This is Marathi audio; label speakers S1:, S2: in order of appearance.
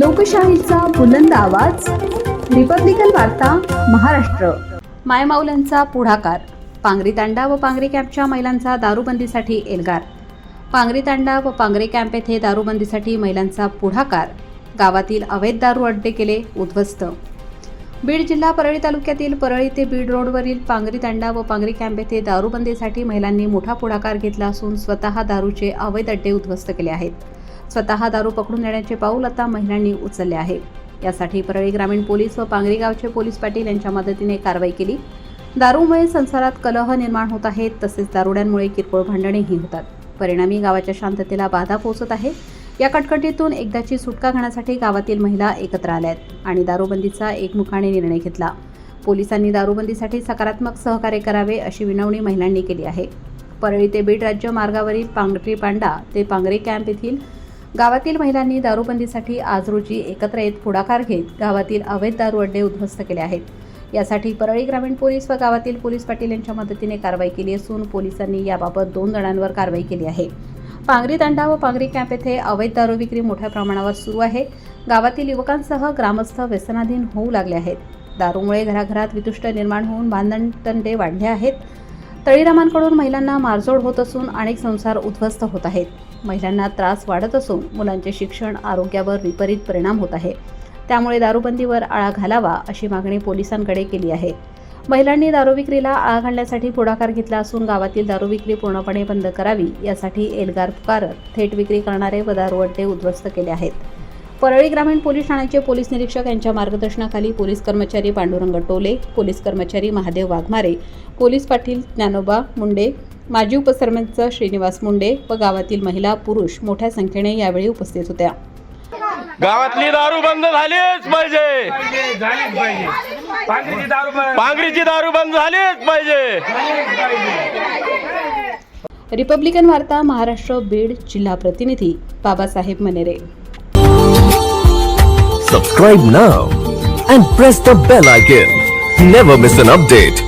S1: लोकशाहीचा बुलंद आवाज, रिपब्लिकन वार्ता महाराष्ट्र. मायमाऊल्यांचा पुढाकार. पांगरी तांडा व पांगरी कॅम्पच्या महिलांचा दारूबंदीसाठी एल्गार. पांगरी तांडा व पांगरी कॅम्प येथे दारूबंदीसाठी महिलांचा पुढाकार. गावातील अवैध दारू अड्डे केले उद्ध्वस्त. बीड जिल्हा परळी तालुक्यातील परळी ते बीड रोडवरील पांगरी तांडा व पांगरी कॅम्प येथे दारूबंदीसाठी महिलांनी मोठा पुढाकार घेतला असून स्वतः दारूचे अवैध अड्डे उद्ध्वस्त केले आहेत. स्वतः दारू पकडून नेण्याचे पाऊल आता महिलांनी उचलले आहे. यासाठी परळी ग्रामीण पोलीस व पांगरी गावचे पोलीस पाटील यांच्या मदतीने कारवाई केली. दारूमुळे संसारात कलह निर्माण होत आहेत, तसेच दारुड्यांमुळे किरकोळ भांडणेही होतात. परिणामी गावाच्या शांततेला बाधा पोहोचत आहे. या कटकटीतून एकदाची सुटका घेण्यासाठी गावातील महिला एकत्र आल्या आहेत आणि दारूबंदीचा एकमुखाने निर्णय घेतला. पोलिसांनी दारूबंदीसाठी सकारात्मक सहकार्य करावे अशी विनवणी महिलांनी केली आहे. परळी ते बीड राज्य मार्गावरील पांगरी तांडा ते पांगरी कॅम्प येथील गावातील महिलांनी दारूबंदीसाठी आज रोजी एकत्र येत पुढाकार घेत गावातील अवैध दारू अड्डे उद्ध्वस्त केले आहेत. यासाठी परळी ग्रामीण पोलीस व गावातील पोलीस पाटील यांच्या मदतीने कारवाई केली असून पोलिसांनी याबाबत 2 जणांवर कारवाई केली आहे. पांगरी तांडा व पांगरी कॅम्प येथे अवैध दारू विक्री मोठ्या प्रमाणावर सुरू आहे. गावातील युवकांसह ग्रामस्थ व्यसनाधीन होऊ लागले आहेत. दारूमुळे घराघरात वितुष्ट निर्माण होऊन भांडणतंडे वाढले आहेत. तळीरामांकडून महिलांना मारझोड होत असून अनेक संसार उद्ध्वस्त होत आहेत. महिलांना त्रास वाढत असून मुलांचे शिक्षण आरोग्यावर विपरीत परिणाम होत आहे. त्यामुळे दारूबंदीवर आळा घालावा अशी मागणी पोलिसांकडे केली आहे. महिलांनी दारू विक्रीला आळा घालण्यासाठी पुढाकार घेतला असून गावातील दारू विक्री पूर्णपणे बंद करावी यासाठी एल्गार पुकारत थेट विक्री करणारे व दारू अड्डे उद्ध्वस्त केले आहेत. परळी ग्रामीण पोलीस ठाण्याचे पोलीस निरीक्षक यांच्या मार्गदर्शनाखाली पोलीस कर्मचारी पांडुरंग टोले, पोलीस कर्मचारी महादेव वाघमारे, पोलीस पाटील ज्ञानोबा मुंडे, माजी उपसरपंच श्रीनिवास मुंडे व गावातील महिला पुरुष मोठ्या संख्येने यावेळी उपस्थित होत्या.
S2: गावातली दारू बंद झालीच पाहिजे. पांगरीची दारू बंद झालीच पाहिजे.
S1: रिपब्लिकन वार्ता महाराष्ट्र बीड जिल्हा प्रतिनिधी Babasaheb Manere.
S3: Subscribe now and press the bell icon. Never miss an update.